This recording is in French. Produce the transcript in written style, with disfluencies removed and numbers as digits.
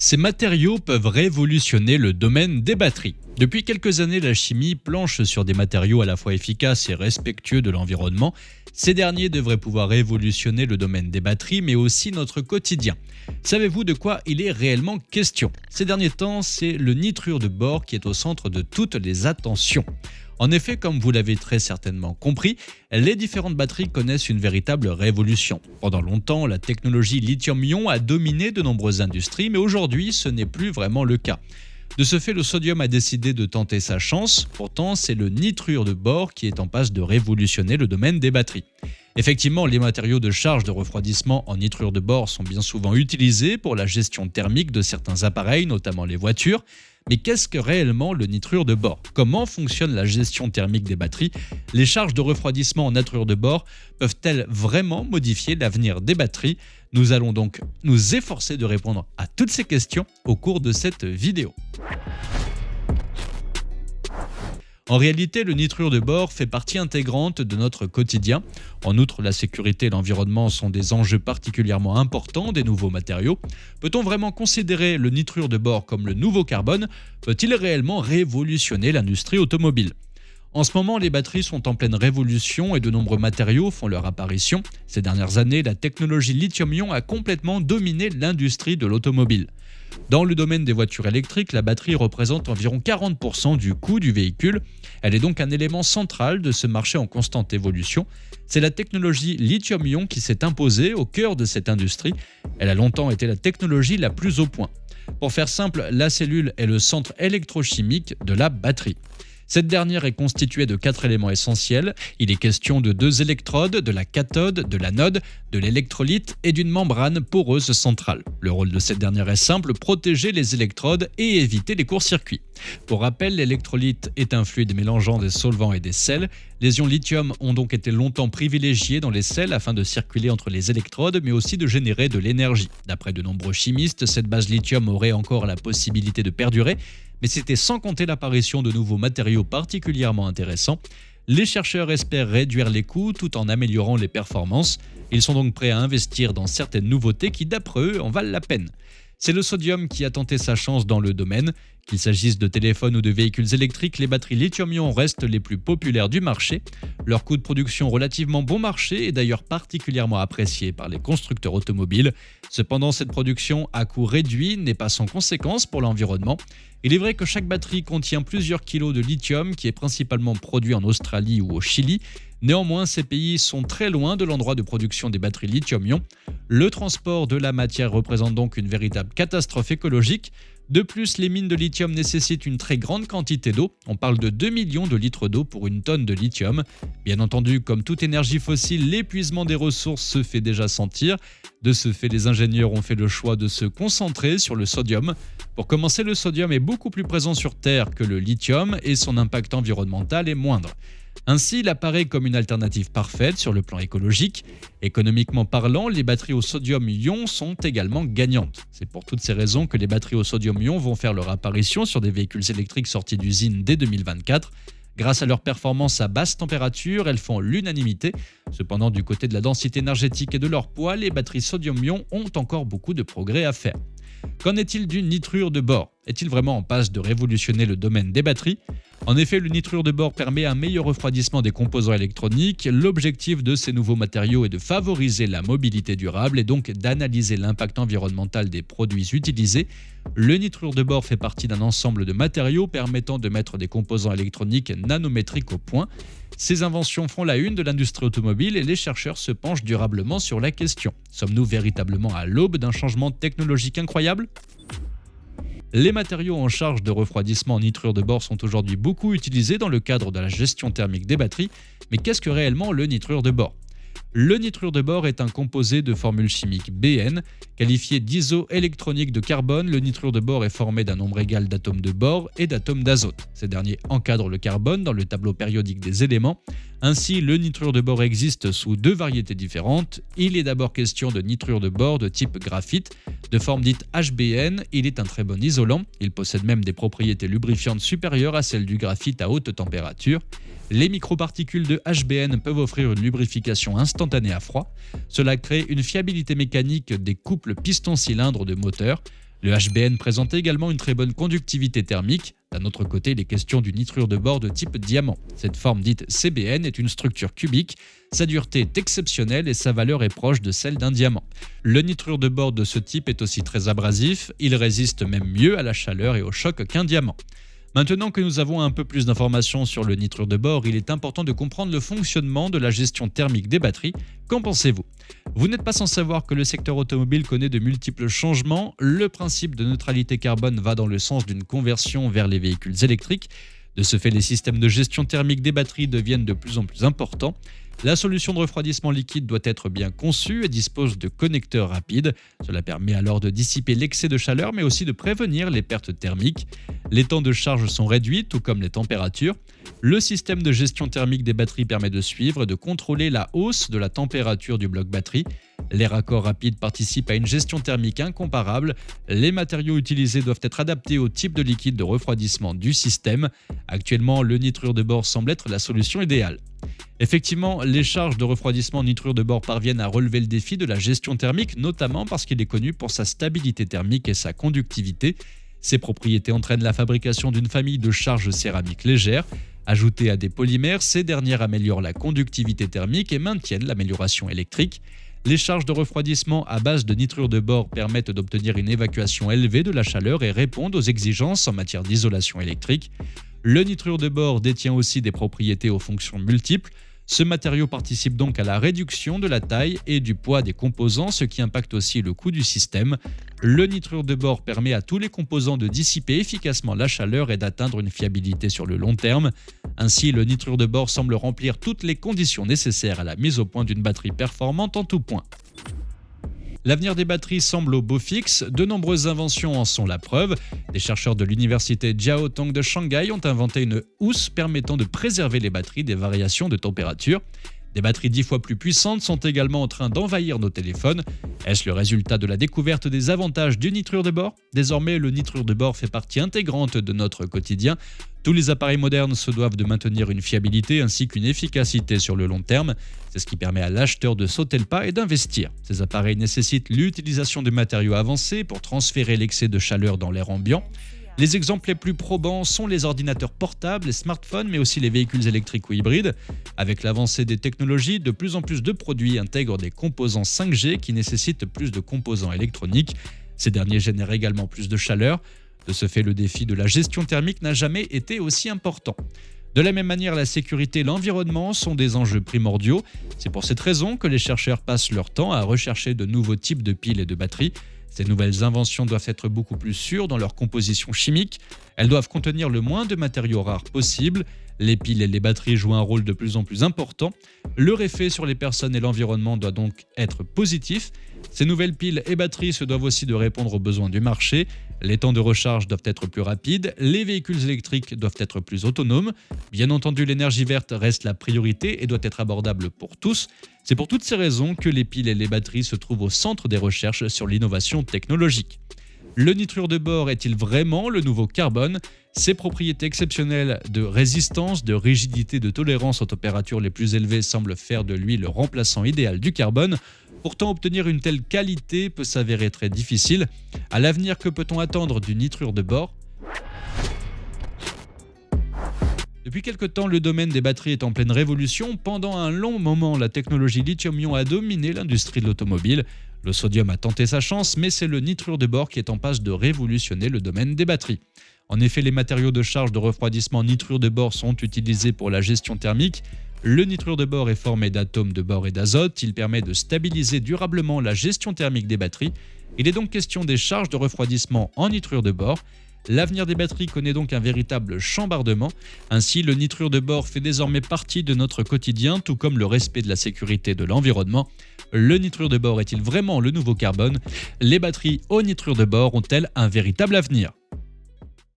Ces matériaux peuvent révolutionner le domaine des batteries. Depuis quelques années, la chimie planche sur des matériaux à la fois efficaces et respectueux de l'environnement. Ces derniers devraient pouvoir révolutionner le domaine des batteries, mais aussi notre quotidien. Savez-vous de quoi il est réellement question ? Ces derniers temps, c'est le nitrure de bore qui est au centre de toutes les attentions. En effet, comme vous l'avez très certainement compris, les différentes batteries connaissent une véritable révolution. Pendant longtemps, la technologie lithium-ion a dominé de nombreuses industries, mais aujourd'hui, ce n'est plus vraiment le cas. De ce fait, le sodium a décidé de tenter sa chance. Pourtant, c'est le nitrure de bore qui est en passe de révolutionner le domaine des batteries. Effectivement, les matériaux de charge de refroidissement en nitrure de bore sont bien souvent utilisés pour la gestion thermique de certains appareils, notamment les voitures. Mais qu'est-ce que réellement le nitrure de bore ? Comment fonctionne la gestion thermique des batteries ? Les charges de refroidissement en nitrure de bore peuvent-elles vraiment modifier l'avenir des batteries ? Nous allons donc nous efforcer de répondre à toutes ces questions au cours de cette vidéo. En réalité, le nitrure de bore fait partie intégrante de notre quotidien. En outre, la sécurité et l'environnement sont des enjeux particulièrement importants des nouveaux matériaux. Peut-on vraiment considérer le nitrure de bore comme le nouveau carbone ? Peut-il réellement révolutionner l'industrie automobile ? En ce moment, les batteries sont en pleine révolution et de nombreux matériaux font leur apparition. Ces dernières années, la technologie lithium-ion a complètement dominé l'industrie de l'automobile. Dans le domaine des voitures électriques, la batterie représente environ 40% du coût du véhicule. Elle est donc un élément central de ce marché en constante évolution. C'est la technologie lithium-ion qui s'est imposée au cœur de cette industrie. Elle a longtemps été la technologie la plus au point. Pour faire simple, la cellule est le centre électrochimique de la batterie. Cette dernière est constituée de 4 éléments essentiels. Il est question de 2 électrodes, de la cathode, de l'anode, de l'électrolyte et d'une membrane poreuse centrale. Le rôle de cette dernière est simple, protéger les électrodes et éviter les courts-circuits. Pour rappel, l'électrolyte est un fluide mélangeant des solvants et des sels. Les ions lithium ont donc été longtemps privilégiés dans les sels afin de circuler entre les électrodes, mais aussi de générer de l'énergie. D'après de nombreux chimistes, cette base lithium aurait encore la possibilité de perdurer, mais c'était sans compter l'apparition de nouveaux matériaux particulièrement intéressants. Les chercheurs espèrent réduire les coûts tout en améliorant les performances. Ils sont donc prêts à investir dans certaines nouveautés qui, d'après eux, en valent la peine. C'est le sodium qui a tenté sa chance dans le domaine. Qu'il s'agisse de téléphones ou de véhicules électriques, les batteries lithium-ion restent les plus populaires du marché. Leur coût de production relativement bon marché est d'ailleurs particulièrement apprécié par les constructeurs automobiles. Cependant, cette production à coût réduit n'est pas sans conséquence pour l'environnement. Il est vrai que chaque batterie contient plusieurs kilos de lithium qui est principalement produit en Australie ou au Chili. Néanmoins, ces pays sont très loin de l'endroit de production des batteries lithium-ion. Le transport de la matière représente donc une véritable catastrophe écologique. De plus, les mines de lithium nécessitent une très grande quantité d'eau. On parle de 2 millions de litres d'eau pour une tonne de lithium. Bien entendu, comme toute énergie fossile, l'épuisement des ressources se fait déjà sentir. De ce fait, les ingénieurs ont fait le choix de se concentrer sur le sodium. Pour commencer, le sodium est beaucoup plus présent sur Terre que le lithium et son impact environnemental est moindre. Ainsi, il apparaît comme une alternative parfaite sur le plan écologique. Économiquement parlant, les batteries au sodium-ion sont également gagnantes. C'est pour toutes ces raisons que les batteries au sodium-ion vont faire leur apparition sur des véhicules électriques sortis d'usine dès 2024. Grâce à leur performance à basse température, elles font l'unanimité. Cependant, du côté de la densité énergétique et de leur poids, les batteries sodium-ion ont encore beaucoup de progrès à faire. Qu'en est-il du nitrure de bore ? Est-il vraiment en passe de révolutionner le domaine des batteries ? En effet, le nitrure de bore permet un meilleur refroidissement des composants électroniques. L'objectif de ces nouveaux matériaux est de favoriser la mobilité durable et donc d'analyser l'impact environnemental des produits utilisés. Le nitrure de bore fait partie d'un ensemble de matériaux permettant de mettre des composants électroniques nanométriques au point. Ces inventions font la une de l'industrie automobile et les chercheurs se penchent durablement sur la question. Sommes-nous véritablement à l'aube d'un changement technologique incroyable ? Les matériaux en charge de refroidissement en nitrure de bore sont aujourd'hui beaucoup utilisés dans le cadre de la gestion thermique des batteries. Mais qu'est-ce que réellement le nitrure de bore ? Le nitrure de bore est un composé de formule chimique Bn. Qualifié d'isoélectronique de carbone, le nitrure de bore est formé d'un nombre égal d'atomes de bore et d'atomes d'azote. Ces derniers encadrent le carbone dans le tableau périodique des éléments. Ainsi, le nitrure de bore existe sous 2 variétés différentes. Il est d'abord question de nitrure de bore de type graphite. De forme dite HBN, il est un très bon isolant. Il possède même des propriétés lubrifiantes supérieures à celles du graphite à haute température. Les microparticules de HBN peuvent offrir une lubrification instantanée à froid. Cela crée une fiabilité mécanique des couples piston-cylindre de moteur. Le HBN présente également une très bonne conductivité thermique. D'un autre côté, il est question du nitrure de bore de type diamant. Cette forme dite CBN est une structure cubique. Sa dureté est exceptionnelle et sa valeur est proche de celle d'un diamant. Le nitrure de bore de ce type est aussi très abrasif. Il résiste même mieux à la chaleur et au choc qu'un diamant. Maintenant que nous avons un peu plus d'informations sur le nitrure de bore, il est important de comprendre le fonctionnement de la gestion thermique des batteries. Qu'en pensez-vous ? Vous n'êtes pas sans savoir que le secteur automobile connaît de multiples changements. Le principe de neutralité carbone va dans le sens d'une conversion vers les véhicules électriques. De ce fait, les systèmes de gestion thermique des batteries deviennent de plus en plus importants. La solution de refroidissement liquide doit être bien conçue et dispose de connecteurs rapides. Cela permet alors de dissiper l'excès de chaleur mais aussi de prévenir les pertes thermiques. Les temps de charge sont réduits, tout comme les températures. Le système de gestion thermique des batteries permet de suivre et de contrôler la hausse de la température du bloc batterie. Les raccords rapides participent à une gestion thermique incomparable. Les matériaux utilisés doivent être adaptés au type de liquide de refroidissement du système. Actuellement, le nitrure de bore semble être la solution idéale. Effectivement, les charges de refroidissement nitrure de bore parviennent à relever le défi de la gestion thermique, notamment parce qu'il est connu pour sa stabilité thermique et sa conductivité. Ces propriétés entraînent la fabrication d'une famille de charges céramiques légères. Ajoutées à des polymères, ces dernières améliorent la conductivité thermique et maintiennent l'amélioration électrique. Les charges de refroidissement à base de nitrure de bore permettent d'obtenir une évacuation élevée de la chaleur et répondent aux exigences en matière d'isolation électrique. Le nitrure de bore détient aussi des propriétés aux fonctions multiples. Ce matériau participe donc à la réduction de la taille et du poids des composants, ce qui impacte aussi le coût du système. Le nitrure de bore permet à tous les composants de dissiper efficacement la chaleur et d'atteindre une fiabilité sur le long terme. Ainsi, le nitrure de bore semble remplir toutes les conditions nécessaires à la mise au point d'une batterie performante en tout point. L'avenir des batteries semble au beau fixe, de nombreuses inventions en sont la preuve. Des chercheurs de l'université Jiao Tong de Shanghai ont inventé une housse permettant de préserver les batteries des variations de température. Des batteries 10 fois plus puissantes sont également en train d'envahir nos téléphones. Est-ce le résultat de la découverte des avantages du nitrure de bore ? Désormais, le nitrure de bore fait partie intégrante de notre quotidien. Tous les appareils modernes se doivent de maintenir une fiabilité ainsi qu'une efficacité sur le long terme. C'est ce qui permet à l'acheteur de sauter le pas et d'investir. Ces appareils nécessitent l'utilisation de matériaux avancés pour transférer l'excès de chaleur dans l'air ambiant. Les exemples les plus probants sont les ordinateurs portables, les smartphones, mais aussi les véhicules électriques ou hybrides. Avec l'avancée des technologies, de plus en plus de produits intègrent des composants 5G qui nécessitent plus de composants électroniques. Ces derniers génèrent également plus de chaleur. De ce fait, le défi de la gestion thermique n'a jamais été aussi important. De la même manière, la sécurité et l'environnement sont des enjeux primordiaux. C'est pour cette raison que les chercheurs passent leur temps à rechercher de nouveaux types de piles et de batteries. Ces nouvelles inventions doivent être beaucoup plus sûres dans leur composition chimique. Elles doivent contenir le moins de matériaux rares possible. Les piles et les batteries jouent un rôle de plus en plus important. Leur effet sur les personnes et l'environnement doit donc être positif. Ces nouvelles piles et batteries se doivent aussi de répondre aux besoins du marché. Les temps de recharge doivent être plus rapides. Les véhicules électriques doivent être plus autonomes. Bien entendu, l'énergie verte reste la priorité et doit être abordable pour tous. C'est pour toutes ces raisons que les piles et les batteries se trouvent au centre des recherches sur l'innovation technologique. Le nitrure de bore est-il vraiment le nouveau carbone ? Ses propriétés exceptionnelles de résistance, de rigidité, de tolérance aux températures les plus élevées semblent faire de lui le remplaçant idéal du carbone. Pourtant, obtenir une telle qualité peut s'avérer très difficile. À l'avenir, que peut-on attendre du nitrure de bore ? Depuis quelque temps, le domaine des batteries est en pleine révolution. Pendant un long moment, la technologie lithium-ion a dominé l'industrie de l'automobile. Le sodium a tenté sa chance, mais c'est le nitrure de bore qui est en passe de révolutionner le domaine des batteries. En effet, les matériaux de charge de refroidissement nitrure de bore sont utilisés pour la gestion thermique. Le nitrure de bore est formé d'atomes de bore et d'azote. Il permet de stabiliser durablement la gestion thermique des batteries. Il est donc question des charges de refroidissement en nitrure de bore. L'avenir des batteries connaît donc un véritable chambardement. Ainsi, le nitrure de bore fait désormais partie de notre quotidien, tout comme le respect de la sécurité de l'environnement. Le nitrure de bore est-il vraiment le nouveau carbone ? Les batteries au nitrure de bore ont-elles un véritable avenir ?